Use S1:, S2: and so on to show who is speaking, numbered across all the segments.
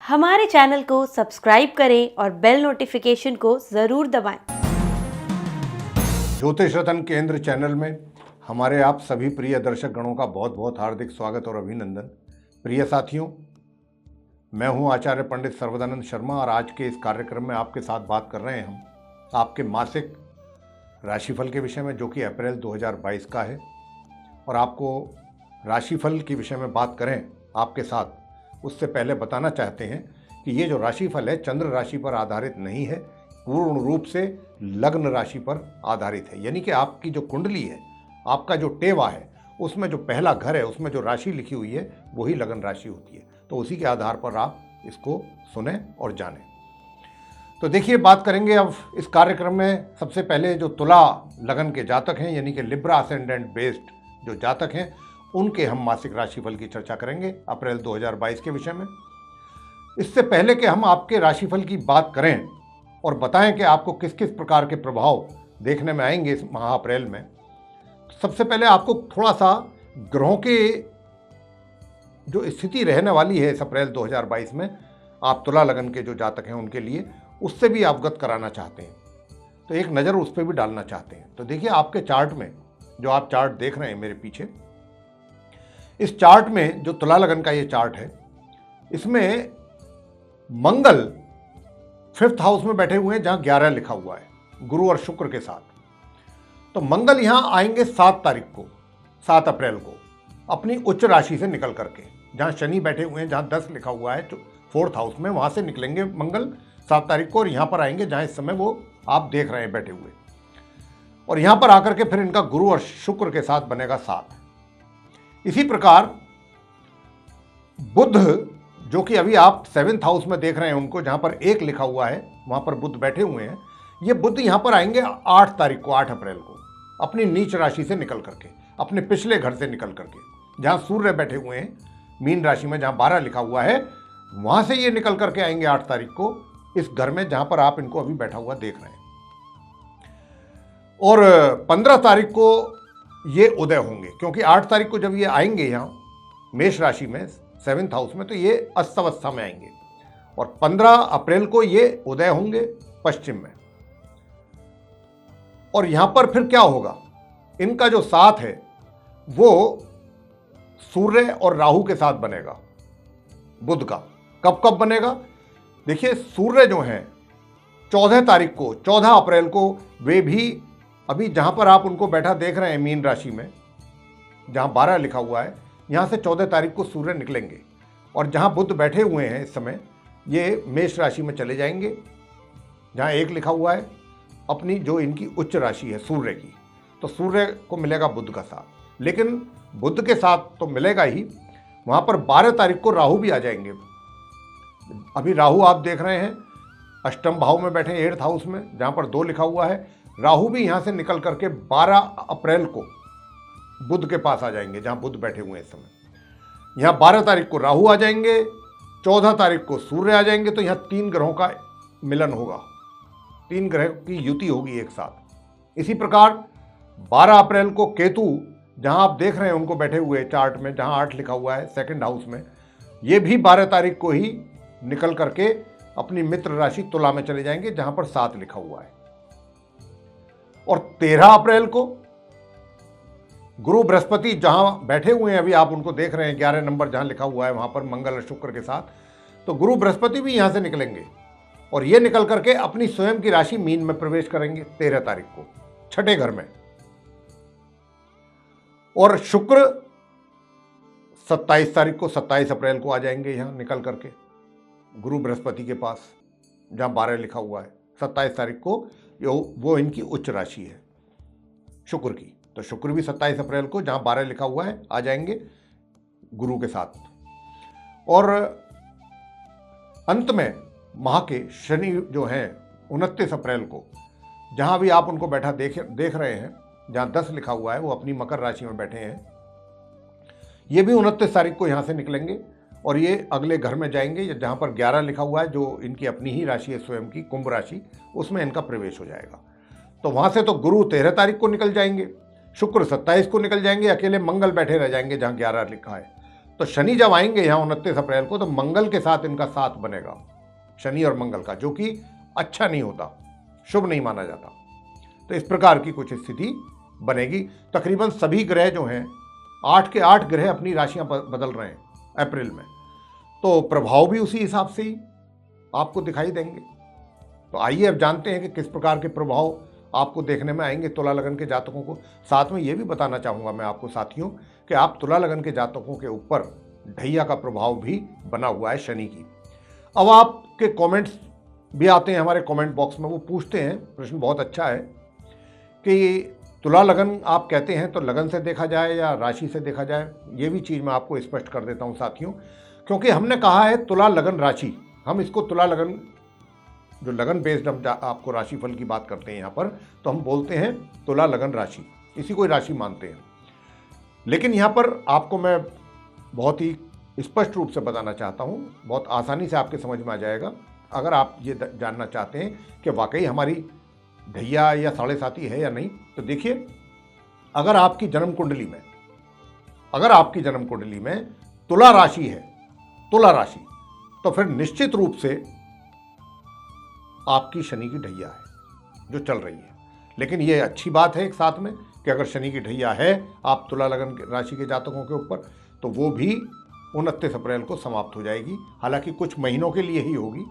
S1: हमारे चैनल को सब्सक्राइब करें और बेल नोटिफिकेशन को ज़रूर दबाएं।
S2: ज्योतिष रतन केंद्र चैनल में हमारे आप सभी प्रिय दर्शक गणों का बहुत बहुत हार्दिक स्वागत और अभिनंदन। प्रिय साथियों, मैं हूं आचार्य पंडित सर्वदानंद शर्मा और आज के इस कार्यक्रम में आपके साथ बात कर रहे हैं हम आपके मासिक राशिफल के विषय में, जो कि अप्रैल 2022 का है। और आपको राशिफल के विषय में बात करें आपके साथ, उससे पहले बताना चाहते हैं कि ये जो राशिफल है चंद्र राशि पर आधारित नहीं है, पूर्ण रूप से लग्न राशि पर आधारित है। यानी कि आपकी जो कुंडली है, आपका जो टेवा है, उसमें जो पहला घर है, उसमें जो राशि लिखी हुई है वही लग्न राशि होती है। तो उसी के आधार पर आप इसको सुने और जानें। तो देखिए, बात करेंगे अब इस कार्यक्रम में सबसे पहले जो तुला लगन के जातक हैं, यानी कि लिब्रा असेंडेंट बेस्ड जो जातक हैं, उनके हम मासिक राशिफल की चर्चा करेंगे अप्रैल 2022 के विषय में। इससे पहले कि हम आपके राशिफल की बात करें और बताएं कि आपको किस किस प्रकार के प्रभाव देखने में आएंगे इस माह अप्रैल में, सबसे पहले आपको थोड़ा सा ग्रहों के जो स्थिति रहने वाली है इस अप्रैल 2022 में, आप तुला लगन के जो जातक हैं उनके लिए, उससे भी अवगत कराना चाहते हैं। तो एक नज़र उस पर भी डालना चाहते हैं। तो देखिए, आपके चार्ट में जो आप चार्ट देख रहे हैं मेरे पीछे, इस चार्ट में जो तुला लगन का ये चार्ट है, इसमें मंगल 5th हाउस में बैठे हुए हैं, जहां 11 लिखा हुआ है, गुरु और शुक्र के साथ। तो मंगल यहां आएंगे 7 तारीख को, 7 अप्रैल को, अपनी उच्च राशि से निकल करके। जहां शनि बैठे हुए हैं, जहां 10 लिखा हुआ है 4th हाउस में, वहां से निकलेंगे मंगल 7 तारीख को और यहां पर आएंगे जहां इस समय वो आप देख रहे हैं बैठे हुए। और यहां पर आकर के फिर इनका गुरु और शुक्र के साथ बनेगा 7। इसी प्रकार बुध, जो कि अभी आप 7th हाउस में देख रहे हैं उनको, जहां पर 1 लिखा हुआ है, वहां पर बुध बैठे हुए हैं। ये बुध यहां पर आएंगे 8 तारीख को, 8 अप्रैल को, अपनी नीच राशि से निकल करके, अपने पिछले घर से निकल करके। जहां सूर्य बैठे हुए हैं मीन राशि में, जहां 12 लिखा हुआ है, वहां से ये निकल करके आएंगे 8 तारीख को इस घर में जहां पर आप इनको अभी बैठा हुआ देख रहे हैं। और 15 तारीख को ये उदय होंगे, क्योंकि 8 तारीख को जब ये आएंगे यहाँ मेष राशि में 7th हाउस में, तो ये अस्तवस्था में आएंगे। और 15 अप्रैल को ये उदय होंगे पश्चिम में। और यहां पर फिर क्या होगा, इनका जो साथ है वो सूर्य और राहु के साथ बनेगा बुध का। कब कब बनेगा? देखिए, सूर्य जो हैं 14 तारीख को, 14 अप्रैल को, वे भी अभी जहां पर आप उनको बैठा देख रहे हैं मीन राशि में, जहां 12 लिखा हुआ है, यहां से 14 तारीख को सूर्य निकलेंगे। और जहां बुध बैठे हुए हैं इस समय, ये मेष राशि में चले जाएंगे, जहां 1 लिखा हुआ है, अपनी जो इनकी उच्च राशि है सूर्य की। तो सूर्य को मिलेगा बुध का साथ, लेकिन बुध के साथ तो मिलेगा ही, वहां पर 12 तारीख को राहु भी आ जाएंगे। अभी राहु आप देख रहे हैं अष्टम भाव में बैठे 8th हाउस में, जहां पर 2 लिखा हुआ है। राहु भी यहां से निकल करके 12 अप्रैल को बुध के पास आ जाएंगे, जहां बुध बैठे हुए हैं इस समय। यहां 12 तारीख को राहु आ जाएंगे, 14 तारीख को सूर्य आ जाएंगे। तो यहां 3 ग्रहों का मिलन होगा, 3 ग्रह की युति होगी एक साथ। इसी प्रकार 12 अप्रैल को केतु, जहां आप देख रहे हैं उनको बैठे हुए चार्ट में, जहां 8 लिखा हुआ है 2nd हाउस में, ये भी 12 तारीख को ही निकल करके अपनी मित्र राशि तुला में चले जाएंगे, जहां पर 7 लिखा हुआ है। और 13 अप्रैल को गुरु बृहस्पति, जहां बैठे हुए हैं अभी आप उनको देख रहे हैं 11 नंबर जहां लिखा हुआ है, वहां पर मंगल और शुक्र के साथ, तो गुरु बृहस्पति भी यहां से निकलेंगे और ये निकल करके अपनी स्वयं की राशि मीन में प्रवेश करेंगे 13 तारीख को, 6ठे घर में। और शुक्र 27 तारीख को, 27 अप्रैल को आ जाएंगे यहां निकल करके गुरु बृहस्पति के पास, जहां 12 लिखा हुआ है। 27 तारीख को वो इनकी उच्च राशि है शुक्र की। तो शुक्र भी 27 अप्रैल को, जहां 12 लिखा हुआ है, आ जाएंगे गुरु के साथ। और अंत में माह के शनि जो हैं 29 अप्रैल को, जहां भी आप उनको बैठा देख रहे हैं, जहां 10 लिखा हुआ है, वो अपनी मकर राशि में बैठे हैं। ये भी 29 तारीख को यहां से निकलेंगे और ये अगले घर में जाएंगे, जहां पर 11 लिखा हुआ है, जो इनकी अपनी ही राशि है स्वयं की, कुंभ राशि, उसमें इनका प्रवेश हो जाएगा। तो वहां से तो गुरु 13 तारीख को निकल जाएंगे, शुक्र 27 को निकल जाएंगे, अकेले मंगल बैठे रह जाएंगे जहां 11 लिखा है। तो शनि जब आएंगे यहाँ 29 अप्रैल को, तो मंगल के साथ इनका साथ बनेगा, शनि और मंगल का, जो कि अच्छा नहीं होता, शुभ नहीं माना जाता। तो इस प्रकार की कुछ स्थिति बनेगी। तकरीबन सभी ग्रह जो हैं, 8 के 8 ग्रह अपनी राशियां बदल रहे हैं अप्रैल में, तो प्रभाव भी उसी हिसाब से ही आपको दिखाई देंगे। तो आइए अब जानते हैं कि किस प्रकार के प्रभाव आपको देखने में आएंगे तुला लगन के जातकों को। साथ में ये भी बताना चाहूँगा मैं आपको साथियों कि आप तुला लगन के जातकों के ऊपर ढैया का प्रभाव भी बना हुआ है शनि की। अब आपके कमेंट्स भी आते हैं हमारे कमेंट बॉक्स में, वो पूछते हैं, प्रश्न बहुत अच्छा है कि तुला लगन आप कहते हैं तो लगन से देखा जाए या राशि से देखा जाए। ये भी चीज़ मैं आपको स्पष्ट कर देता हूँ साथियों, क्योंकि हमने कहा है तुला लगन राशि, हम इसको तुला लगन, जो लगन बेस्ड हम आपको राशिफल की बात करते हैं यहाँ पर, तो हम बोलते हैं तुला लगन राशि, इसी को राशि मानते हैं। लेकिन यहाँ पर आपको मैं बहुत ही स्पष्ट रूप से बताना चाहता हूँ, बहुत आसानी से आपके समझ में आ जाएगा। अगर आप ये जानना चाहते हैं कि वाकई हमारी ढैया या साढ़े साथी है या नहीं, तो देखिए, अगर आपकी जन्म कुंडली में तुला राशि है, तुला राशि, तो फिर निश्चित रूप से आपकी शनि की ढैया है जो चल रही है। लेकिन ये अच्छी बात है एक साथ में कि अगर शनि की ढैया है आप तुला लगन राशि के जातकों के ऊपर, तो वो भी 29 अप्रैल को समाप्त हो जाएगी। हालांकि कुछ महीनों के लिए ही होगी,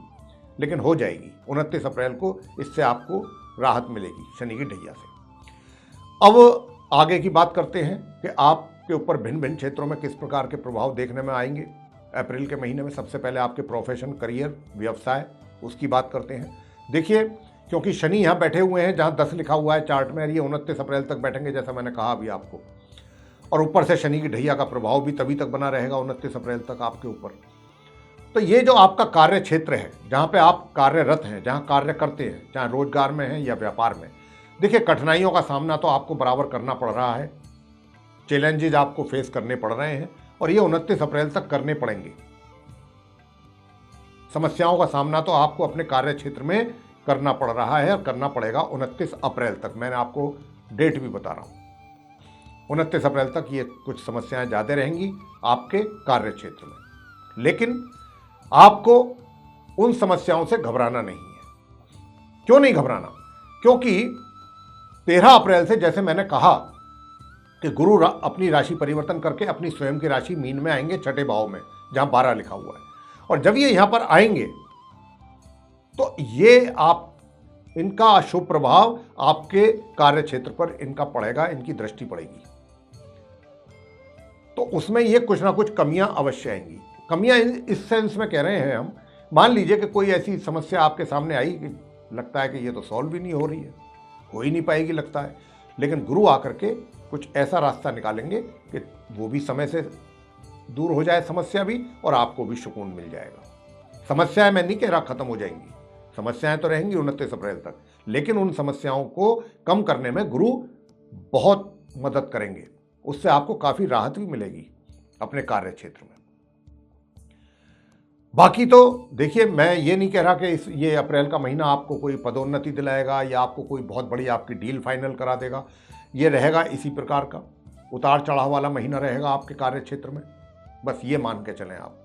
S2: लेकिन हो जाएगी 29 अप्रैल को। इससे आपको राहत मिलेगी शनि की ढैया से। अब आगे की बात करते हैं कि आपके ऊपर भिन्न भिन्न क्षेत्रों में किस प्रकार के प्रभाव देखने में आएंगे अप्रैल के महीने में। सबसे पहले आपके प्रोफेशन, करियर, व्यवसाय, उसकी बात करते हैं। देखिए, क्योंकि शनि यहाँ बैठे हुए हैं जहाँ 10 लिखा हुआ है चार्ट में, ये 29 अप्रैल तक बैठेंगे जैसा मैंने कहा अभी आपको, और ऊपर से शनि की ढैया का प्रभाव भी तभी तक बना रहेगा 29 अप्रैल तक आपके ऊपर। तो ये जो आपका कार्य क्षेत्र है, जहाँ पे आप कार्यरत हैं, जहाँ कार्य करते हैं, चाहे रोजगार में हैं या व्यापार में, देखिए कठिनाइयों का सामना तो आपको बराबर करना पड़ रहा है, चैलेंजेज आपको फेस करने पड़ रहे हैं, और ये 29 अप्रैल तक करने पड़ेंगे। समस्याओं का सामना तो आपको अपने कार्य क्षेत्र में करना पड़ रहा है और करना पड़ेगा 29 अप्रैल तक। मैंने आपको डेट भी बता रहा हूँ, 29 अप्रैल तक ये कुछ समस्याएं ज़्यादा रहेंगी आपके कार्य क्षेत्र में। लेकिन आपको उन समस्याओं से घबराना नहीं है। क्यों नहीं घबराना? क्योंकि 13 अप्रैल से, जैसे मैंने कहा, कि गुरु अपनी राशि परिवर्तन करके अपनी स्वयं की राशि मीन में आएंगे, छठे भाव में जहां 12 लिखा हुआ है। और जब ये यहां पर आएंगे तो ये आप, इनका शुभ प्रभाव आपके कार्य क्षेत्र पर इनका पड़ेगा, इनकी दृष्टि पड़ेगी। तो उसमें ये कुछ ना कुछ कमियां अवश्य आएंगी। कमियां इस सेंस में कह रहे हैं हम, मान लीजिए कि कोई ऐसी समस्या आपके सामने आई कि लगता है कि ये तो सॉल्व भी नहीं हो रही है, हो ही नहीं पाएगी लगता है, लेकिन गुरु आकर के कुछ ऐसा रास्ता निकालेंगे कि वो भी समय से दूर हो जाए समस्या भी, और आपको भी सुकून मिल जाएगा। समस्याएं मैं नहीं कह रहा खत्म हो जाएंगी, समस्याएं तो रहेंगी 29 अप्रैल तक, लेकिन उन समस्याओं को कम करने में गुरु बहुत मदद करेंगे। उससे आपको काफ़ी राहत भी मिलेगी अपने कार्य क्षेत्र में। बाकी तो देखिए, मैं ये नहीं कह रहा कि ये अप्रैल का महीना आपको कोई पदोन्नति दिलाएगा या आपको कोई बहुत बड़ी आपकी डील फाइनल करा देगा। ये रहेगा इसी प्रकार का उतार चढ़ाव वाला महीना रहेगा आपके कार्य क्षेत्र में, बस ये मान के चलें आप।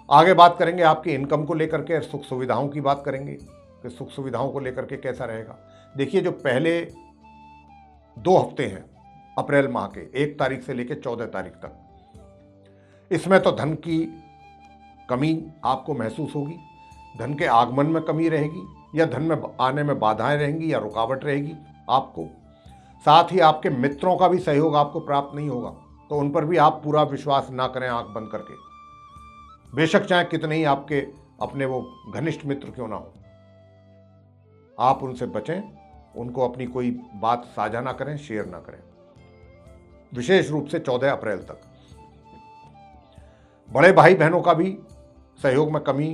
S2: आगे बात करेंगे आपकी इनकम को लेकर के, सुख सुविधाओं की बात करेंगे कि सुख सुविधाओं को लेकर के कैसा रहेगा। देखिए, जो पहले 2 हफ्ते हैं अप्रैल माह के, 1 तारीख से लेकर 14 तारीख तक, इसमें तो धन की कमी आपको महसूस होगी, धन के आगमन में कमी रहेगी, या धन में आने में बाधाएं रहेंगी या रुकावट रहेगी आपको। साथ ही आपके मित्रों का भी सहयोग आपको प्राप्त नहीं होगा, तो उन पर भी आप पूरा विश्वास ना करें आंख बंद करके। बेशक चाहे कितने ही आपके अपने वो घनिष्ठ मित्र क्यों ना हो, आप उनसे बचें, उनको अपनी कोई बात साझा ना करें, शेयर ना करें, विशेष रूप से 14 अप्रैल तक। बड़े भाई बहनों का भी सहयोग में कमी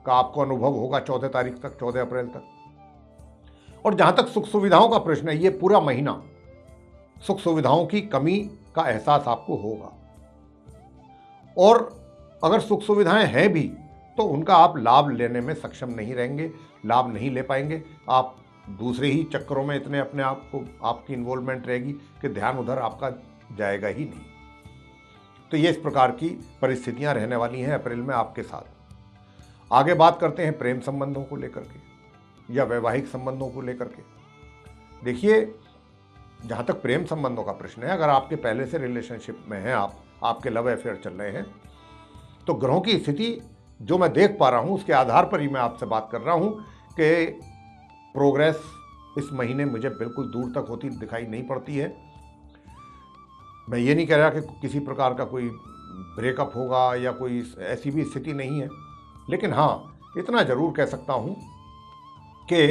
S2: का आपको अनुभव होगा 14 तारीख तक, 14 अप्रैल तक। और जहां तक सुख सुविधाओं का प्रश्न है, ये पूरा महीना सुख सुविधाओं की कमी का एहसास आपको होगा, और अगर सुख सुविधाएं हैं भी तो उनका आप लाभ लेने में सक्षम नहीं रहेंगे, लाभ नहीं ले पाएंगे। आप दूसरे ही चक्करों में इतने अपने आप को, आपकी इन्वॉल्वमेंट रहेगी कि ध्यान उधर आपका जाएगा ही नहीं। तो ये इस प्रकार की परिस्थितियां रहने वाली हैं अप्रैल में आपके साथ। आगे बात करते हैं प्रेम संबंधों को लेकर के या वैवाहिक संबंधों को लेकर के। देखिए, जहां तक प्रेम संबंधों का प्रश्न है, अगर आपके पहले से रिलेशनशिप में हैं, आपके लव अफेयर चल रहे हैं, तो ग्रहों की स्थिति जो मैं देख पा रहा हूं उसके आधार पर ही मैं आपसे बात कर रहा हूं कि प्रोग्रेस इस महीने मुझे बिल्कुल दूर तक होती दिखाई नहीं पड़ती है। मैं ये नहीं कह रहा कि किसी प्रकार का कोई ब्रेकअप होगा या कोई ऐसी भी स्थिति नहीं है, लेकिन हाँ, इतना जरूर कह सकता हूं कि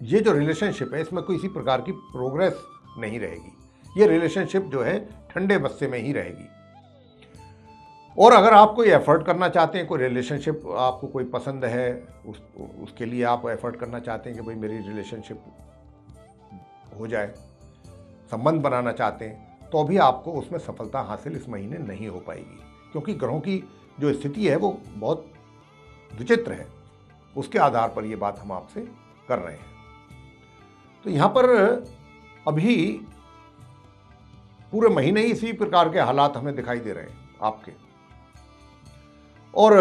S2: ये जो रिलेशनशिप है इसमें किसी प्रकार की प्रोग्रेस नहीं रहेगी। ये रिलेशनशिप जो है ठंडे बस्ते में ही रहेगी। और अगर आप कोई एफर्ट करना चाहते हैं, कोई रिलेशनशिप आपको कोई पसंद है, उसके लिए आप एफर्ट करना चाहते हैं कि भाई मेरी रिलेशनशिप हो जाए, संबंध बनाना चाहते हैं, तो भी आपको उसमें सफलता हासिल इस महीने नहीं हो पाएगी, क्योंकि ग्रहों की जो स्थिति है वो बहुत विचित्र है। उसके आधार पर ये बात हम आपसे कर रहे हैं। तो यहाँ पर अभी पूरे महीने ही इसी प्रकार के हालात हमें दिखाई दे रहे हैं आपके, और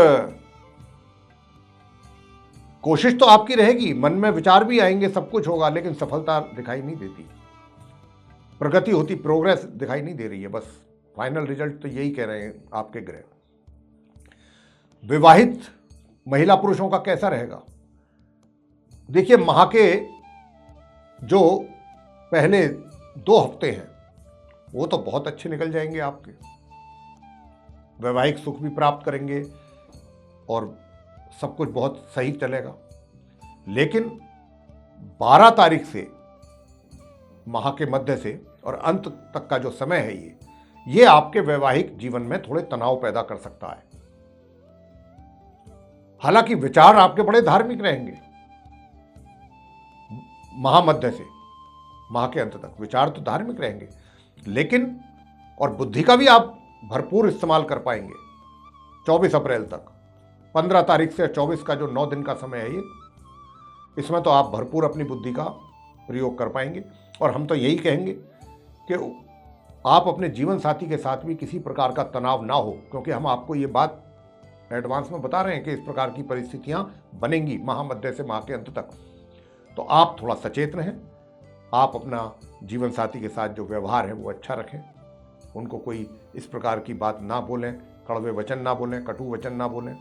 S2: कोशिश तो आपकी रहेगी, मन में विचार भी आएंगे, सब कुछ होगा, लेकिन सफलता दिखाई नहीं देती, प्रगति होती, प्रोग्रेस दिखाई नहीं दे रही है। बस फाइनल रिजल्ट तो यही कह रहे हैं आपके ग्रह। विवाहित महिला पुरुषों का कैसा रहेगा? देखिए, माह के जो पहले 2 हफ्ते हैं वो तो बहुत अच्छे निकल जाएंगे आपके, वैवाहिक सुख भी प्राप्त करेंगे और सब कुछ बहुत सही चलेगा। लेकिन 12 तारीख से माह के मध्य से और अंत तक का जो समय है ये आपके वैवाहिक जीवन में थोड़े तनाव पैदा कर सकता है। हालांकि विचार आपके बड़े धार्मिक रहेंगे, माह मध्य से माह के अंत तक विचार तो धार्मिक रहेंगे, लेकिन और बुद्धि का भी आप भरपूर इस्तेमाल कर पाएंगे 24 अप्रैल तक। 15 तारीख से 24 का जो 9 दिन का समय है ये, इसमें तो आप भरपूर अपनी बुद्धि का प्रयोग कर पाएंगे। और हम तो यही कहेंगे कि आप अपने जीवन साथी के साथ भी किसी प्रकार का तनाव ना हो, क्योंकि हम आपको ये बात एडवांस में बता रहे हैं कि इस प्रकार की परिस्थितियां बनेंगी माह मध्य से माह के अंत तक। तो आप थोड़ा सचेत रहें, आप अपना जीवन साथी के साथ जो व्यवहार है वो अच्छा रखें, उनको कोई इस प्रकार की बात ना बोलें, कड़वे वचन ना बोलें, कटु वचन ना बोलें,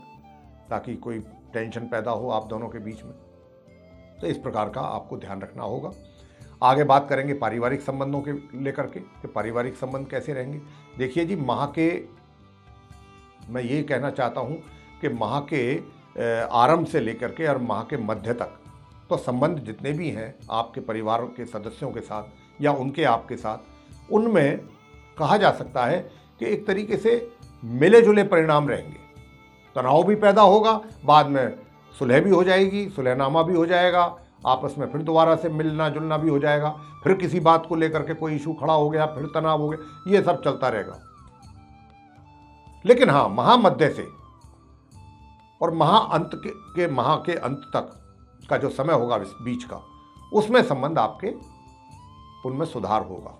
S2: ताकि कोई टेंशन पैदा हो आप दोनों के बीच में। तो इस प्रकार का आपको ध्यान रखना होगा। आगे बात करेंगे पारिवारिक संबंधों के लेकर के कि पारिवारिक संबंध कैसे रहेंगे। देखिए जी, माह के, मैं ये कहना चाहता हूँ कि माह के आरंभ से लेकर के और माह के मध्य तक तो संबंध जितने भी हैं आपके परिवार के सदस्यों के साथ या उनके आपके साथ, उनमें कहा जा सकता है कि एक तरीके से मिले जुले परिणाम रहेंगे। तनाव भी पैदा होगा, बाद में सुलह भी हो जाएगी, सुलहनामा भी हो जाएगा, आपस में फिर दोबारा से मिलना जुलना भी हो जाएगा, फिर किसी बात को लेकर के कोई इशू खड़ा हो गया, फिर तनाव हो गया, ये सब चलता रहेगा। लेकिन हाँ, महामध्य से और माह के अंत तक का जो समय होगा इस बीच का, उसमें संबंध आपके उनमें सुधार होगा।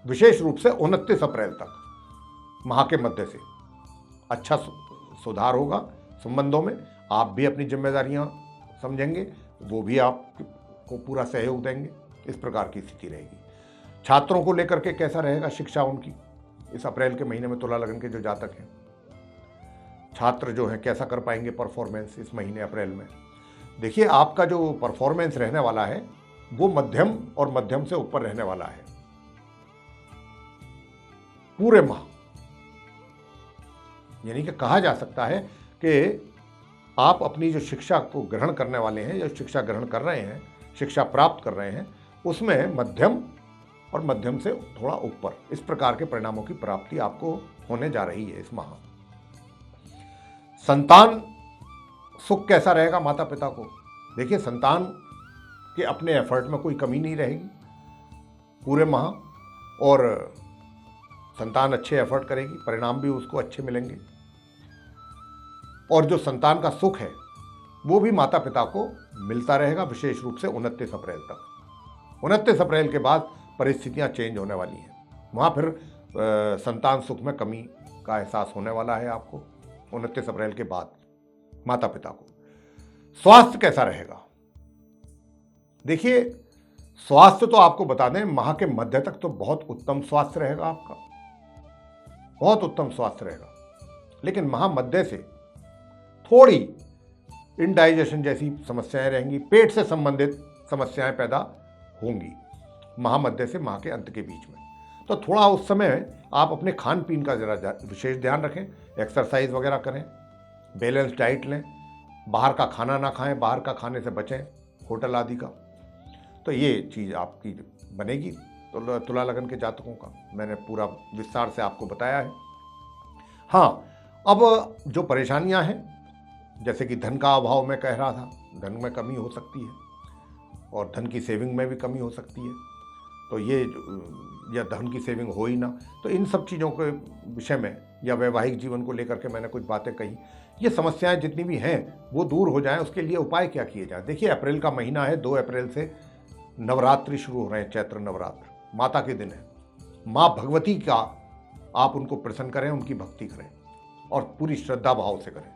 S2: विशेष रूप से 29 अप्रैल तक माह के मध्य से अच्छा सुधार होगा संबंधों में। आप भी अपनी जिम्मेदारियां समझेंगे, वो भी आपको पूरा सहयोग देंगे। इस प्रकार की स्थिति रहेगी। छात्रों को लेकर के कैसा रहेगा शिक्षा उनकी इस अप्रैल के महीने में? तुला लगन के जो जातक हैं, छात्र जो हैं, कैसा कर पाएंगे परफॉर्मेंस इस महीने अप्रैल में? देखिए, आपका जो परफॉर्मेंस रहने वाला है वो मध्यम और मध्यम से ऊपर रहने वाला है पूरे माह। यानी कि कहा जा सकता है कि आप अपनी जो शिक्षा को ग्रहण करने वाले हैं या शिक्षा ग्रहण कर रहे हैं, शिक्षा प्राप्त कर रहे हैं, उसमें मध्यम और मध्यम से थोड़ा ऊपर इस प्रकार के परिणामों की प्राप्ति आपको होने जा रही है इस माह। संतान सुख कैसा रहेगा माता पिता को? देखिए, संतान के अपने एफर्ट में कोई कमी नहीं रहेगी पूरे माह, और संतान अच्छे एफर्ट करेगी, परिणाम भी उसको अच्छे मिलेंगे। और जो संतान का सुख है वो भी माता पिता को मिलता रहेगा, विशेष रूप से 29 अप्रैल तक। 29 अप्रैल के बाद परिस्थितियां चेंज होने वाली हैं। वहाँ फिर संतान सुख में कमी का एहसास होने वाला है आपको 29 अप्रैल के बाद। माता पिता को स्वास्थ्य कैसा रहेगा? देखिए, स्वास्थ्य तो आपको बता दें, माह के मध्य तक तो बहुत उत्तम स्वास्थ्य रहेगा आपका, बहुत उत्तम स्वास्थ्य रहेगा। लेकिन माह मध्य से थोड़ी इंडाइजेशन जैसी समस्याएं रहेंगी, पेट से संबंधित समस्याएं पैदा होंगी माह मध्य से माह के अंत के बीच में। तो थोड़ा उस समय आप अपने खान पीन का जरा विशेष ध्यान रखें, एक्सरसाइज वगैरह करें, बैलेंस डाइट लें, बाहर का खाना ना खाएं, बाहर का खाने से बचें, होटल आदि का। तो ये चीज़ आपकी बनेगी तुला लगन के जातकों का। मैंने पूरा विस्तार से आपको बताया है। हाँ, अब जो परेशानियां हैं, जैसे कि धन का अभाव मैं कह रहा था, धन में कमी हो सकती है और धन की सेविंग में भी कमी हो सकती है। तो ये या धन की सेविंग हो ही ना, तो इन सब चीज़ों के विषय में या वैवाहिक जीवन को लेकर के मैंने कुछ बातें कही। ये समस्याएं जितनी भी हैं वो दूर हो जाएं, उसके लिए उपाय क्या किए जाए? देखिए, अप्रैल का महीना है, 2 अप्रैल से नवरात्रि शुरू हो रहे हैं, चैत्र नवरात्र, माता के दिन है। माँ भगवती का आप उनको प्रसन्न करें, उनकी भक्ति करें और पूरी श्रद्धा भाव से करें।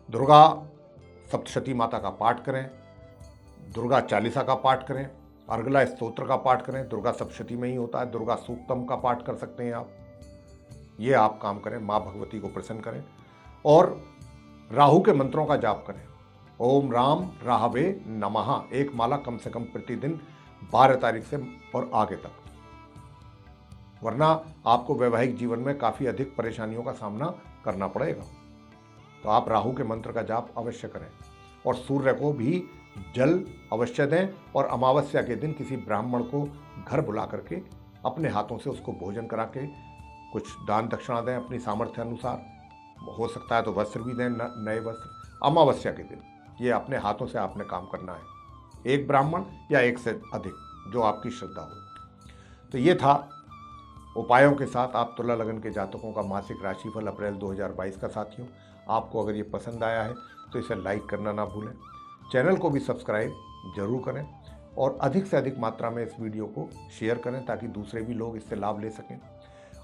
S2: दुर्गा सप्तशती माता का पाठ करें, दुर्गा चालीसा का पाठ करें, अर्गला स्तोत्र का पाठ करें। दुर्गा सप्तशती में ही होता है, दुर्गा सूक्तम का पाठ कर सकते हैं आप। ये आप काम करें, माँ भगवती को प्रसन्न करें और राहु के मंत्रों का जाप करें। ओम राम राहवे नमः, एक माला कम से कम प्रतिदिन 12 तारीख से और आगे तक, वरना आपको वैवाहिक जीवन में काफ़ी अधिक परेशानियों का सामना करना पड़ेगा। तो आप राहु के मंत्र का जाप अवश्य करें और सूर्य को भी जल अवश्य दें और अमावस्या के दिन किसी ब्राह्मण को घर बुला करके अपने हाथों से उसको भोजन करा के कुछ दान दक्षिणा दें अपनी सामर्थ्य अनुसार। हो सकता है तो वस्त्र भी दें, नए वस्त्र, अमावस्या के दिन। ये अपने हाथों से आपने काम करना है, एक ब्राह्मण या एक से अधिक, जो आपकी श्रद्धा हो। तो ये था उपायों के साथ आप तुला लगन के जातकों का मासिक राशिफल अप्रैल 2022 का। साथियों, आपको अगर ये पसंद आया है तो इसे लाइक करना ना भूलें, चैनल को भी सब्सक्राइब जरूर करें और अधिक से अधिक मात्रा में इस वीडियो को शेयर करें ताकि दूसरे भी लोग इससे लाभ ले सकें।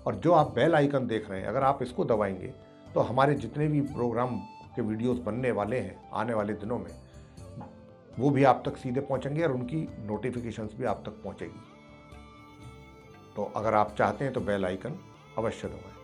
S2: और जो आप बेल आइकन देख रहे हैं, अगर आप इसको दबाएंगे तो हमारे जितने भी प्रोग्राम के वीडियोस बनने वाले हैं आने वाले दिनों में, वो भी आप तक सीधे पहुंचेंगे और उनकी नोटिफिकेशंस भी आप तक पहुंचेगी। तो अगर आप चाहते हैं तो बेल आइकन अवश्य दबाएं।